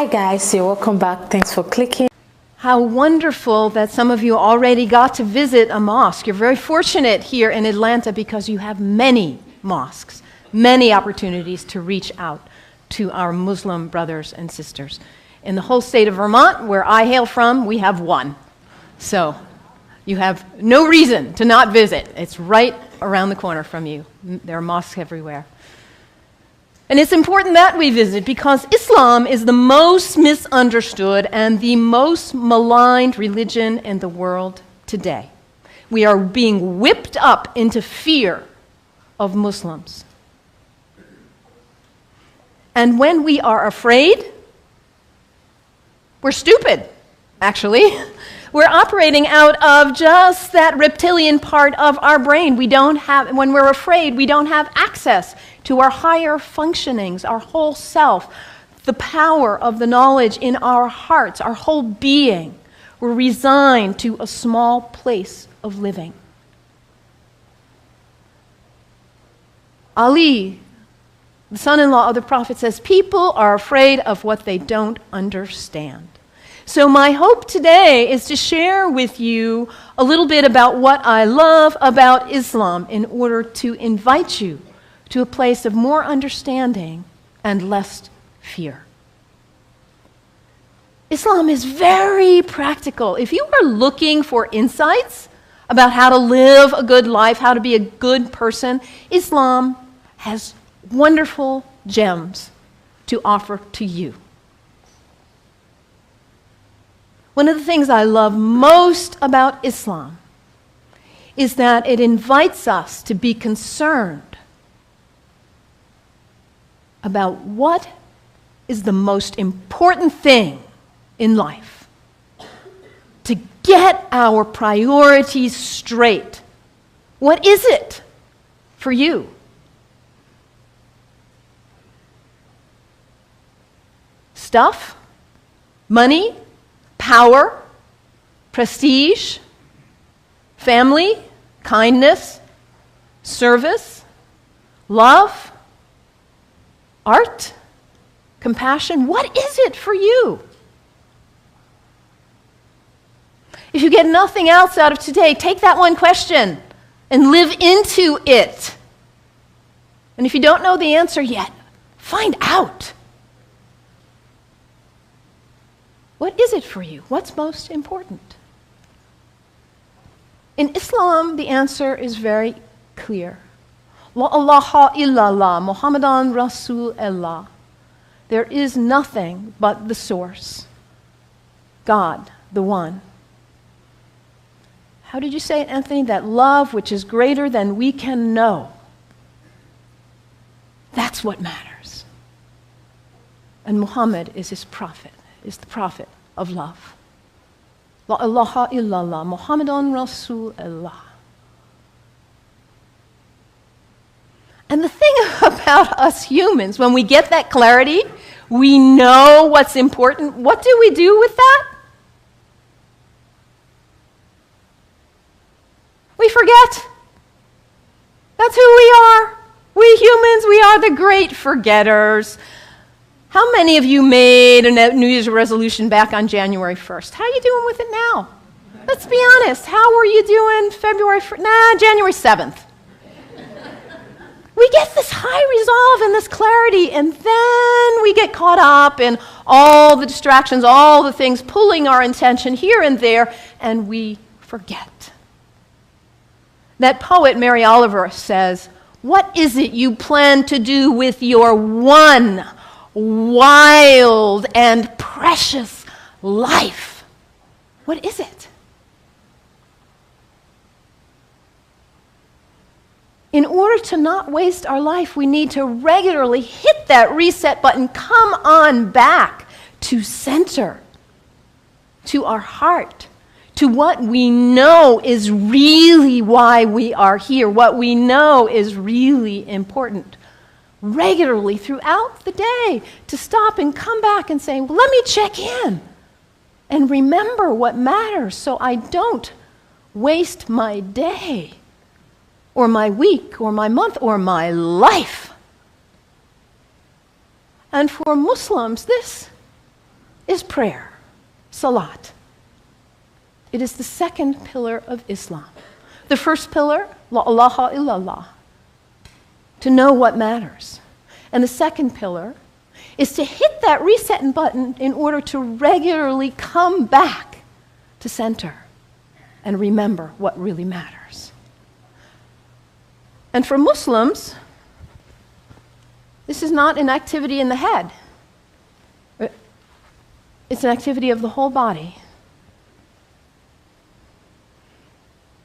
Hi guys, you're welcome back. Thanks for clicking. How wonderful that some of you already got to visit a mosque. You're very fortunate here in Atlanta because you have many mosques, many opportunities to reach out to our Muslim brothers and sisters. In the whole state of Vermont, where I hail from, we have one. So you have no reason to not visit. It's right around the corner from you. There are mosques everywhere. And it's important that we visit because Islam is the most misunderstood and the most maligned religion in the world today. We are being whipped up into fear of Muslims. And when we are afraid, we're stupid, actually. We're operating out of just that reptilian part of our brain. When we're afraid, we don't have access to our higher functionings, our whole self, the power of the knowledge in our hearts, our whole being. We're resigned to a small place of living. Ali, the son-in-law of the Prophet, says, people are afraid of what they don't understand. So my hope today is to share with you a little bit about what I love about Islam in order to invite you to a place of more understanding and less fear. Islam is very practical. If you are looking for insights about how to live a good life, how to be a good person, Islam has wonderful gems to offer to you. One of the things I love most about Islam is that it invites us to be concerned about what is the most important thing in life. To get our priorities straight. What is it for you? Stuff? Money? Power? Prestige? Family? Kindness? Service? Love? Art? Compassion? What is it for you? If you get nothing else out of today, take that one question and live into it. And if you don't know the answer yet, find out. What is it for you? What's most important? In Islam, the answer is very clear. La ilaha illallah, Muhammadan Rasulullah. There is nothing but the source, God, the one. How did you say it, Anthony? That love which is greater than we can know. That's what matters. And Muhammad is his prophet, is the prophet of love. La ilaha illallah, Muhammadan Rasulullah. And the thing about us humans, when we get that clarity, we know what's important. What do we do with that? We forget. That's who we are. We humans, we are the great forgetters. How many of you made a New Year's resolution back on January 1st? How are you doing with it now? Let's be honest. How were you doing January 7th? We get this high resolve and this clarity, and then we get caught up in all the distractions, all the things pulling our attention here and there, and we forget. That poet, Mary Oliver, says, what is it you plan to do with your one wild and precious life? What is it? In order to not waste our life, we need to regularly hit that reset button, come on back to center, to our heart, to what we know is really why we are here, what we know is really important. Regularly throughout the day, to stop and come back and say, well, let me check in and remember what matters so I don't waste my day or my week or my month or my life. And for Muslims, this is prayer, salat. It is the second pillar of Islam. The first pillar, la ilaha illallah, to know what matters. And the second pillar is to hit that reset button in order to regularly come back to center and remember what really matters. And for Muslims, this is not an activity in the head. It's an activity of the whole body.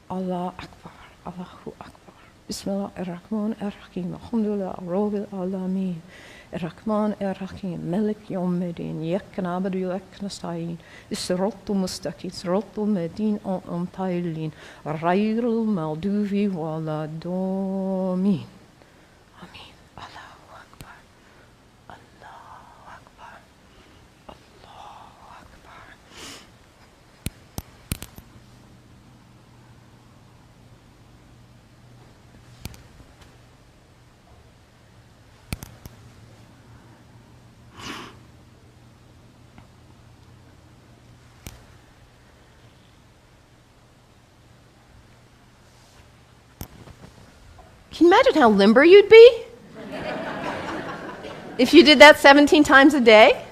Allah Akbar, Allahu Akbar. Bismillah ar-Rahman ar-Rahim. Alhamdulillah, Rabbil Alameen. Ar-Rahman ar-Rahim. Malik Yawmiddin. Iyaka na'budu wa iyaka nasta'in. As-siratal mustaqim. Siratal ladhina an'amta alayhim. Ghayril maghdubi waladdallin. Amin. Allahu Akbar. Allahu Akbar. Allahu Akbar. Can you imagine how limber you'd be if you did that 17 times a day?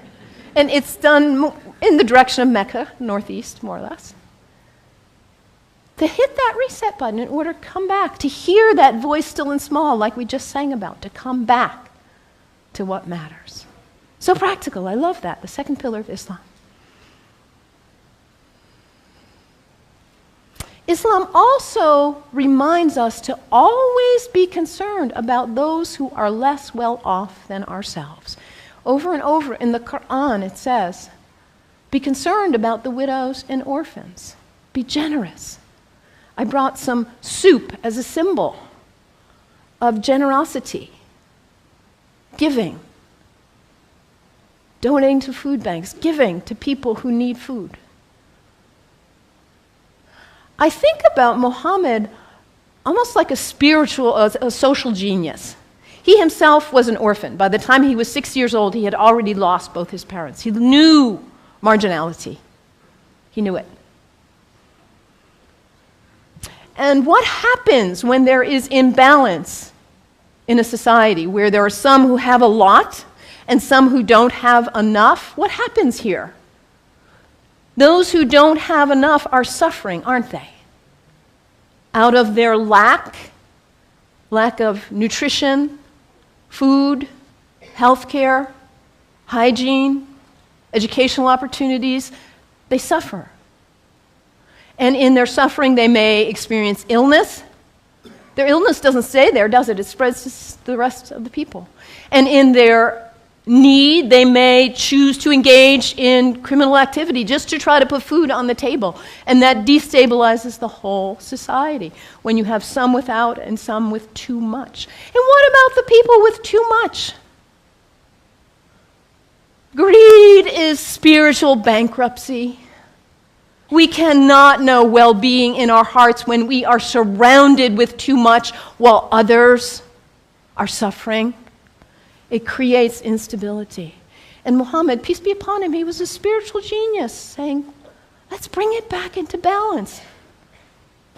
And it's done in the direction of Mecca, northeast, more or less. To hit that reset button in order to come back, to hear that voice still and small like we just sang about, to come back to what matters. So practical, I love that, the second pillar of Islam. Islam also reminds us to always be concerned about those who are less well off than ourselves. Over and over in the Quran it says, be concerned about the widows and orphans. Be generous. I brought some soup as a symbol of generosity, giving, donating to food banks, giving to people who need food. I think about Muhammad almost like a spiritual, a social genius. He himself was an orphan. By the time he was 6 years old, he had already lost both his parents. He knew marginality. He knew it. And what happens when there is imbalance in a society where there are some who have a lot and some who don't have enough? What happens here? Those who don't have enough are suffering, aren't they? Out of their lack of nutrition, food, healthcare, hygiene, educational opportunities, they suffer. And in their suffering, they may experience illness. Their illness doesn't stay there, does it? It spreads to the rest of the people. And in their need, they may choose to engage in criminal activity just to try to put food on the table. And that destabilizes the whole society when you have some without and some with too much. And what about the people with too much? Greed is spiritual bankruptcy. We cannot know well-being in our hearts when we are surrounded with too much while others are suffering. It creates instability. And Muhammad, peace be upon him, he was a spiritual genius, saying, let's bring it back into balance.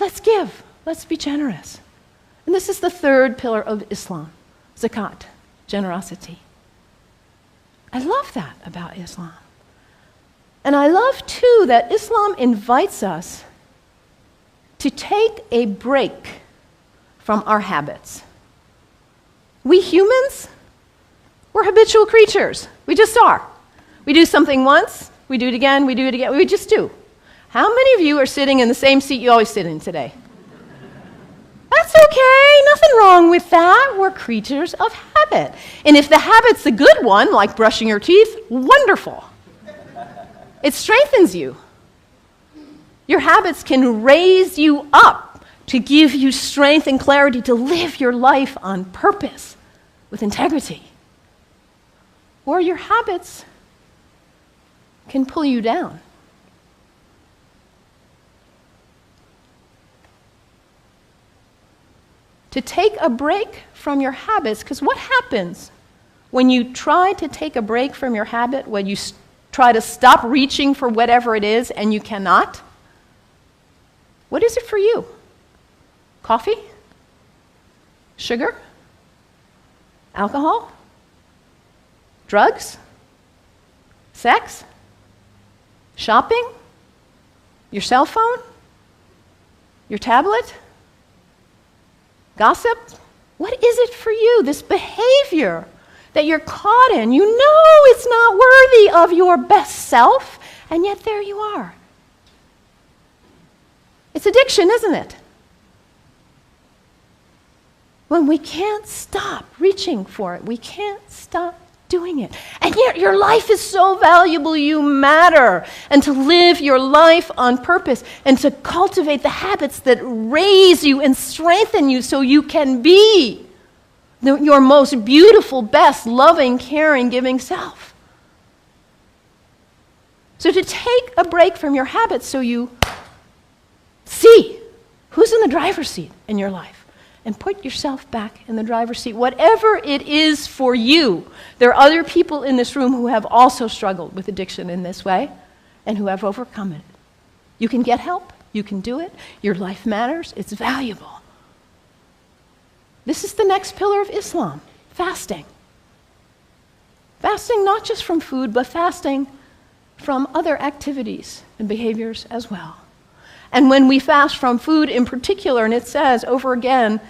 Let's give. Let's be generous. And this is the third pillar of Islam, zakat, generosity. I love that about Islam. And I love, too, that Islam invites us to take a break from our habits. We humans, we're habitual creatures. We just are. We do something once, we do it again, we do it again. We just do. How many of you are sitting in the same seat you always sit in today? That's okay. Nothing wrong with that. We're creatures of habit. And if the habit's a good one, like brushing your teeth, wonderful. It strengthens you. Your habits can raise you up to give you strength and clarity to live your life on purpose with integrity. Or your habits can pull you down. To take a break from your habits, because what happens when you try to take a break from your habit, when you try to stop reaching for whatever it is and you cannot? What is it for you? Coffee? Sugar? Alcohol? Drugs? Sex? Shopping? Your cell phone? Your tablet? Gossip? What is it for you, this behavior that you're caught in? You know it's not worthy of your best self, and yet there you are. It's addiction, isn't it? When we can't stop reaching for it, we can't stop doing it. And yet your life is so valuable, you matter. And to live your life on purpose and to cultivate the habits that raise you and strengthen you so you can be your most beautiful, best, loving, caring, giving self. So to take a break from your habits so you see who's in the driver's seat in your life. And put yourself back in the driver's seat. Whatever it is for you, there are other people in this room who have also struggled with addiction in this way and who have overcome it. You can get help. You can do it. Your life matters. It's valuable. This is the next pillar of Islam, fasting. Fasting not just from food, but fasting from other activities and behaviors as well. And when we fast from food in particular, and it says over again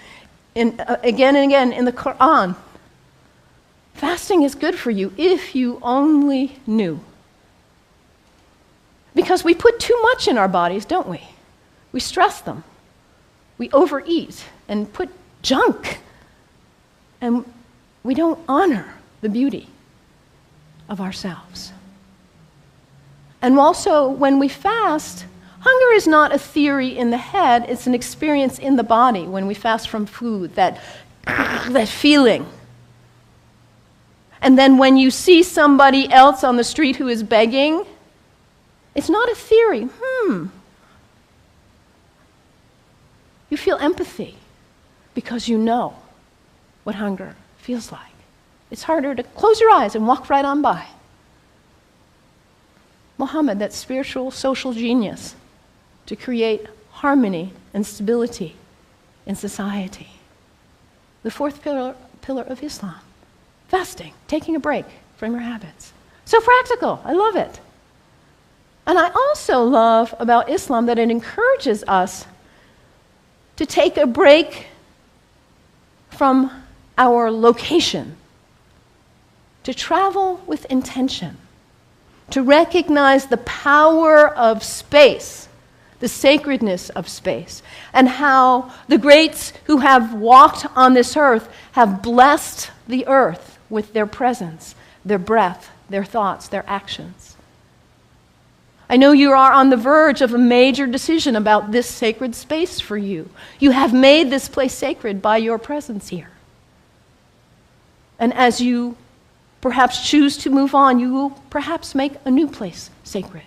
and again in the Quran, fasting is good for you if you only knew. Because we put too much in our bodies, don't we? We stress them. We overeat and put junk. And we don't honor the beauty of ourselves. And also, when we fast, hunger is not a theory in the head, it's an experience in the body when we fast from food, that feeling. And then when you see somebody else on the street who is begging, it's not a theory. You feel empathy because you know what hunger feels like. It's harder to close your eyes and walk right on by. Muhammad, that spiritual social genius, to create harmony and stability in society. The fourth pillar of Islam, fasting, taking a break from your habits. So practical, I love it. And I also love about Islam that it encourages us to take a break from our location, to travel with intention, to recognize the power of space, the sacredness of space, and how the greats who have walked on this earth have blessed the earth with their presence, their breath, their thoughts, their actions. I know you are on the verge of a major decision about this sacred space for you. You have made this place sacred by your presence here. And as you perhaps choose to move on, you will perhaps make a new place sacred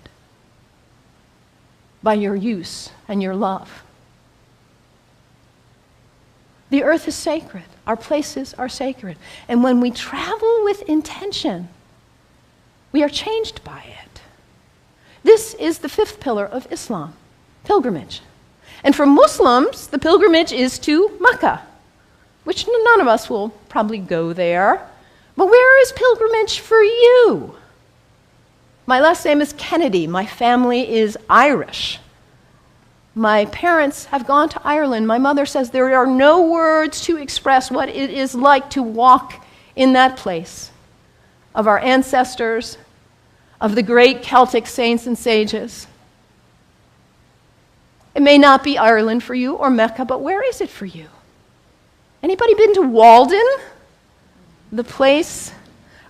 by your use and your love. The earth is sacred. Our places are sacred. And when we travel with intention, we are changed by it. This is the fifth pillar of Islam, pilgrimage. And for Muslims, the pilgrimage is to Mecca, which none of us will probably go there. But where is pilgrimage for you? My last name is Kennedy. My family is Irish. My parents have gone to Ireland. My mother says there are no words to express what it is like to walk in that place of our ancestors, of the great Celtic saints and sages. It may not be Ireland for you or Mecca, but where is it for you? Anybody been to Walden? The place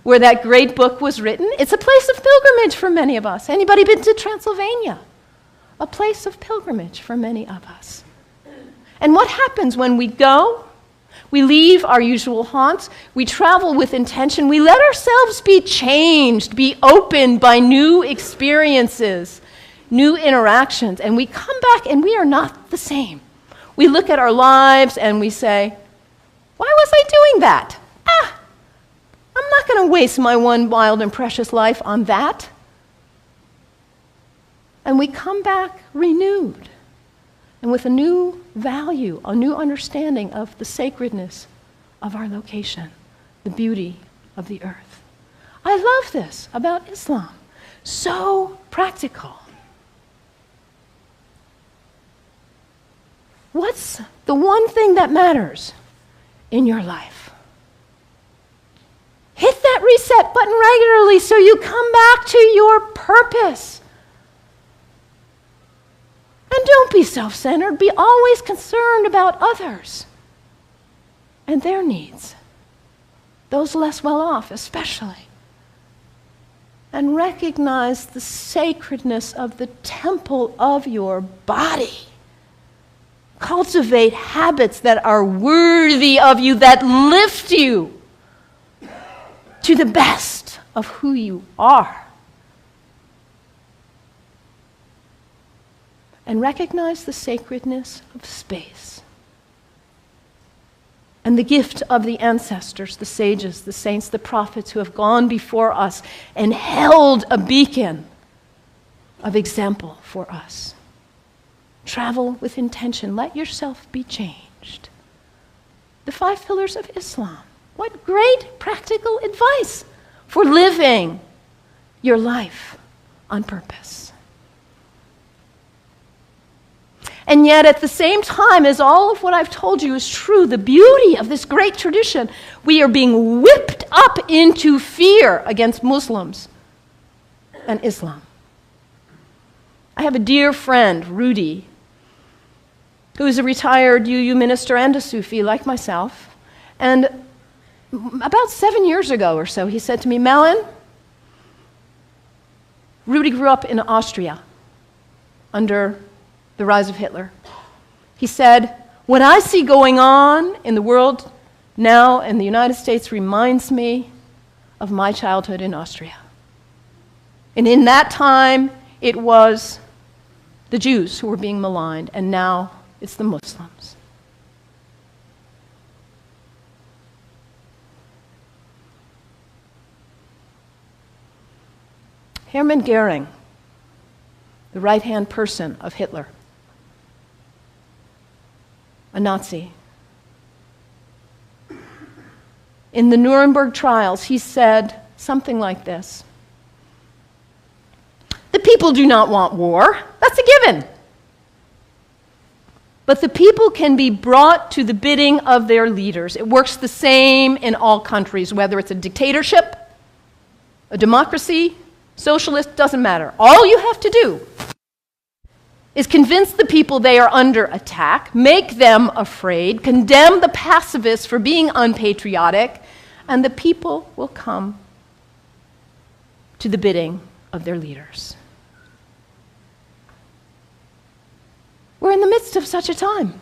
where that great book was written? It's a place of pilgrimage for many of us. Anybody been to Transylvania? A place of pilgrimage for many of us. And what happens when we go? We leave our usual haunts. We travel with intention. We let ourselves be changed, be opened by new experiences, new interactions. And we come back and we are not the same. We look at our lives and we say, why was I doing that? I'm not going to waste my one wild and precious life on that. And we come back renewed and with a new value, a new understanding of the sacredness of our location, the beauty of the earth. I love this about Islam. So practical. What's the one thing that matters in your life? Hit that reset button regularly so you come back to your purpose. And don't be self-centered. Be always concerned about others and their needs, those less well off especially. And recognize the sacredness of the temple of your body. Cultivate habits that are worthy of you, that lift you to the best of who you are. And recognize the sacredness of space and the gift of the ancestors, the sages, the saints, the prophets who have gone before us and held a beacon of example for us. Travel with intention. Let yourself be changed. The 5 pillars of Islam. What great practical advice for living your life on purpose. And yet, at the same time as all of what I've told you is true, the beauty of this great tradition, we are being whipped up into fear against Muslims and Islam. I have a dear friend, Rudy, who is a retired UU minister and a Sufi like myself. And about 7 years ago or so, he said to me, Malin, Rudy grew up in Austria under the rise of Hitler. He said, what I see going on in the world now in the United States reminds me of my childhood in Austria. And in that time, it was the Jews who were being maligned, and now it's the Muslims. Hermann Goering, the right-hand person of Hitler, a Nazi. In the Nuremberg trials, he said something like this: the people do not want war, that's a given. But the people can be brought to the bidding of their leaders. It works the same in all countries, whether it's a dictatorship, a democracy, socialist, doesn't matter. All you have to do is convince the people they are under attack, make them afraid, condemn the pacifists for being unpatriotic, and the people will come to the bidding of their leaders. We're in the midst of such a time.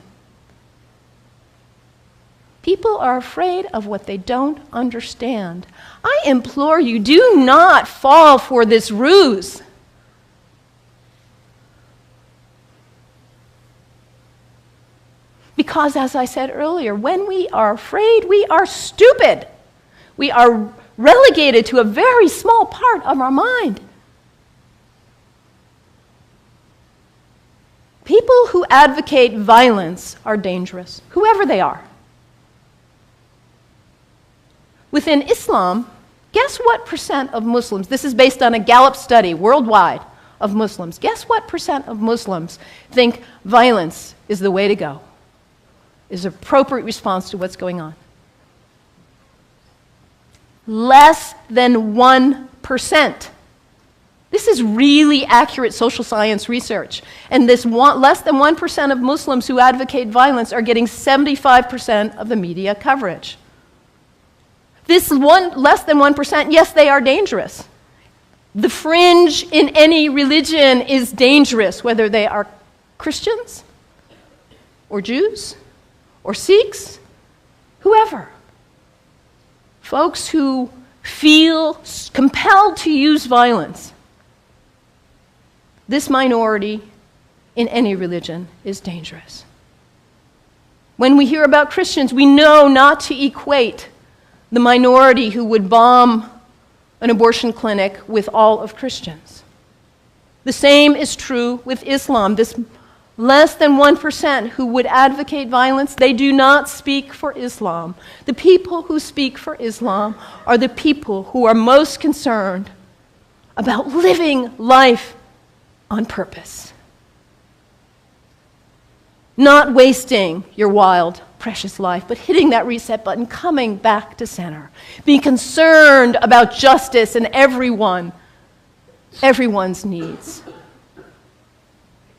People are afraid of what they don't understand. I implore you, do not fall for this ruse. Because, as I said earlier, when we are afraid, we are stupid. We are relegated to a very small part of our mind. People who advocate violence are dangerous, whoever they are. Within Islam, guess what percent of Muslims, this is based on a Gallup study worldwide of Muslims, guess what percent of Muslims think violence is the way to go, is an appropriate response to what's going on? Less than 1%. This is really accurate social science research. And this less than 1% of Muslims who advocate violence are getting 75% of the media coverage. This less than 1%, yes, they are dangerous. The fringe in any religion is dangerous, whether they are Christians or Jews or Sikhs, whoever. Folks who feel compelled to use violence. This minority in any religion is dangerous. When we hear about Christians, we know not to equate the minority who would bomb an abortion clinic with all of Christians. The same is true with Islam. This less than 1% who would advocate violence, they do not speak for Islam. The people who speak for Islam are the people who are most concerned about living life on purpose. Not wasting your wild, precious life, but hitting that reset button, coming back to center. Being concerned about justice and everyone's needs.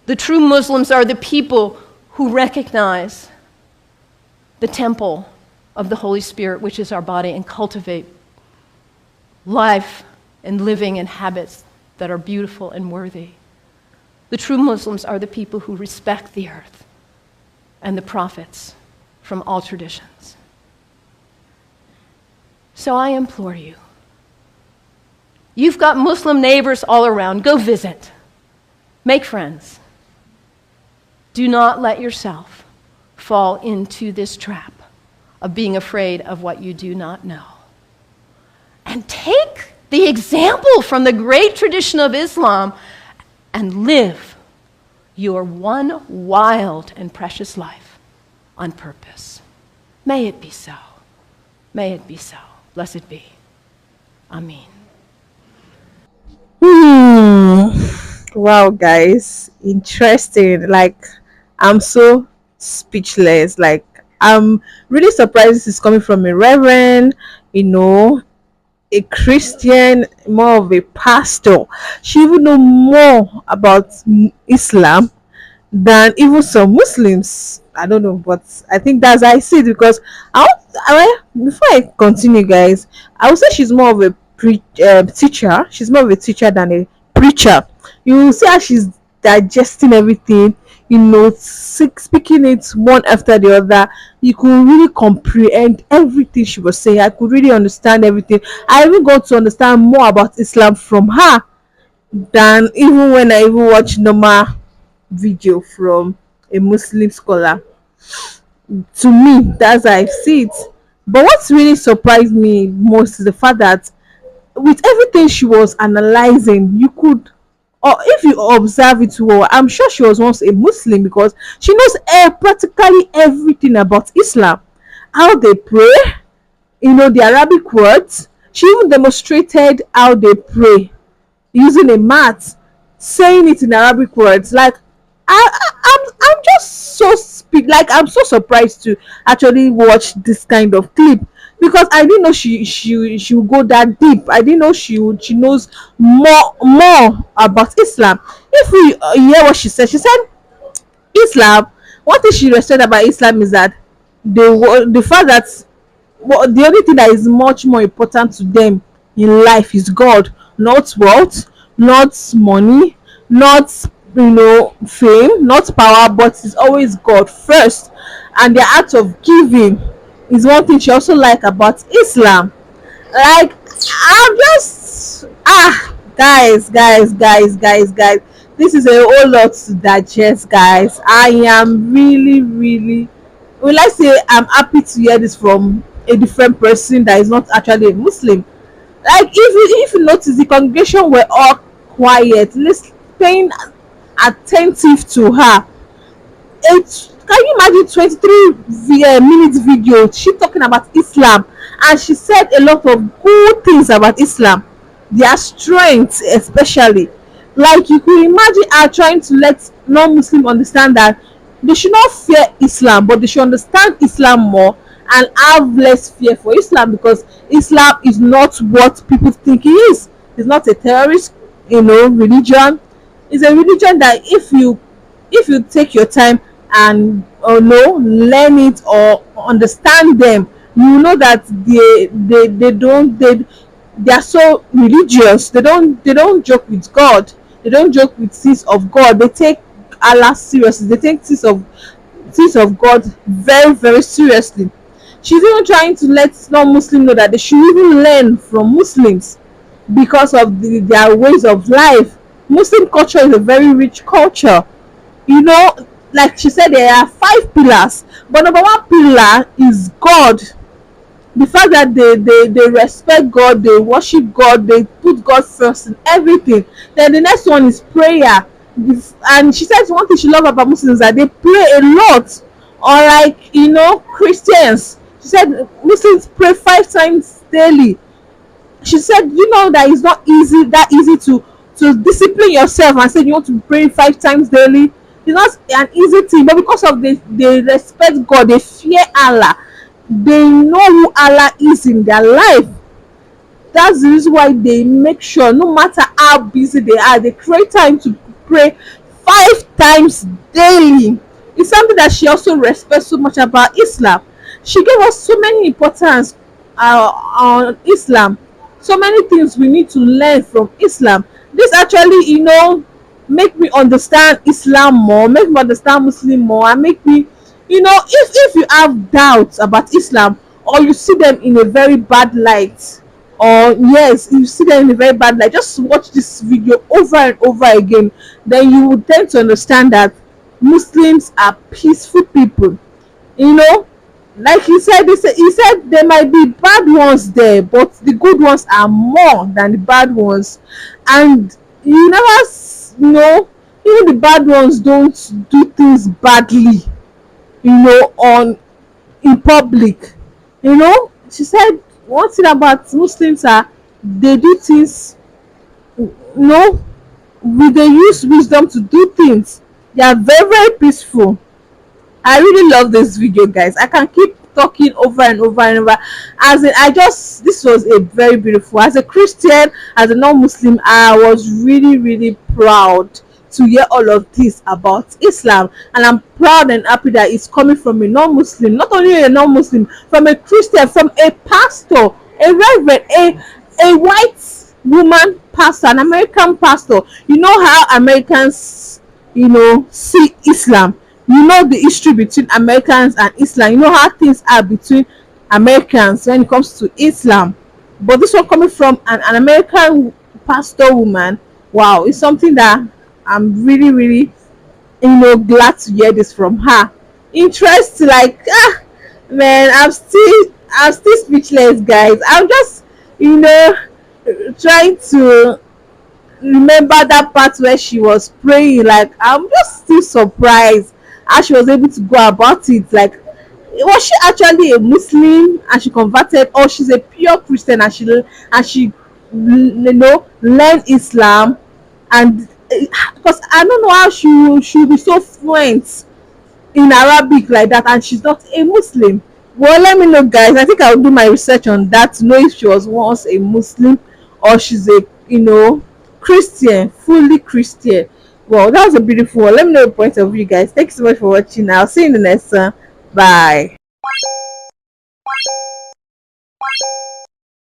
The true Muslims are the people who recognize the temple of the Holy Spirit, which is our body, and cultivate life and living and habits that are beautiful and worthy. The true Muslims are the people who respect the earth and the prophets from all traditions. So I implore you, you've got Muslim neighbors all around, go visit, make friends. Do not let yourself fall into this trap of being afraid of what you do not know. And take the example from the great tradition of Islam and live your one wild and precious life on purpose. May it be so. May it be so. Blessed be. Amen. Wow, guys, interesting. Like, I'm so speechless. Like, I'm really surprised this is coming from a reverend, a Christian, more of a pastor. She even know more about Islam than even some Muslims. I don't know, but I think that's how I see it, because before I continue, guys, I would say she's more of a teacher. She's more of a teacher than a preacher. You will see how she's digesting everything, speaking it one after the other. You could really comprehend everything she was saying. I could really understand everything. I even got to understand more about Islam from her than even when I even watch normal video from a Muslim scholar. To me, that's how I see it. But what's really surprised me most is the fact that with everything she was analyzing, you could, or if you observe it well, I'm sure she was once a Muslim, because she knows practically everything about Islam, how they pray, the Arabic words. She even demonstrated how they pray using a mat, saying it in Arabic words. Like, I'm just so I'm so surprised to actually watch this kind of clip, because I didn't know she would go that deep. I didn't know she knows more about Islam. If we hear what she said Islam. One thing she respected about Islam is that the fact that the only thing that is much more important to them in life is God, not wealth, not money, not fame, not power, but it's always God first. And the act of giving is one thing she also like about Islam. Like, I'm just guys, this is a whole lot to digest, guys. I am really, well, let's say I'm happy to hear this from a different person that is not actually a Muslim. Like, if you notice, the congregation were all quiet, paying attentive to her. Can you imagine 23 minutes video, she talking about Islam, and she said a lot of good things about Islam, their strengths especially. Like, you could imagine her trying to let non-Muslim understand that they should not fear Islam, but they should understand Islam more and have less fear for Islam, because Islam is not what people think it is. It's not a terrorist religion. It's a religion that if you take your time and learn it or understand them, you know that they are so religious. They don't joke with God. They don't joke with things of God. They take Allah seriously. They take things of God very, very seriously. She's even trying to let non-Muslims know that they should even learn from Muslims because of their ways of life. Muslim culture is a very rich culture. Like she said, there are 5 pillars, but number 1 pillar is God. The fact that they respect God, they worship God, they put God first in everything. Then the next one is prayer. And she said one thing she love about Muslims is that they pray a lot. Unlike, Christians. She said Muslims pray 5 times daily. She said, that it's not easy to discipline yourself and say you want to pray 5 times daily. It's not an easy thing, but because of they respect God, they fear Allah, they know who Allah is in their life. That's the reason why they make sure no matter how busy they are, they create time to pray 5 times daily. It's something that she also respects so much about Islam. She gave us so many importance on Islam, so many things we need to learn from Islam. This actually, make me understand Islam more, make me understand Muslim more, and make me, if you have doubts about Islam, or you see them in a very bad light, or yes, you see them in a very bad light, just watch this video over and over again. Then you will tend to understand that Muslims are peaceful people. you know like he said there might be bad ones there, but the good ones are more than the bad ones. And you never know, even the bad ones don't do things badly, on in public. She said one thing about Muslims are they do things, know they use wisdom to do things. They are very, very peaceful. I really love this video, guys. I can keep talking over and over and over. As in, this was a very beautiful. As a Christian, as a non-Muslim, I was really, really proud to hear all of this about Islam, and I'm proud and happy that it's coming from a non-Muslim, not only a non-Muslim, from a Christian, from a pastor, a reverend, a white woman pastor, an American pastor. You know how Americans, see Islam. You know the history between Americans and Islam. You know how things are between Americans when it comes to Islam. But this one coming from an American pastor woman, wow, it's something that I'm really, really, glad to hear this from her. Interest, like, man, I'm still speechless, guys. I'm just, trying to remember that part where she was praying. Like, I'm just still surprised how she was able to go about it. Like, was she actually a Muslim and she converted, or she's a pure Christian and she learned Islam? And because I don't know how she be so fluent in Arabic like that, and she's not a Muslim. Well, let me know, guys. I think I'll do my research on that to know if she was once a Muslim, or she's a, Christian, fully Christian. Well, that was a beautiful one. Let me know your point of view, guys. Thank you so much for watching. I'll see you in the next one. Bye.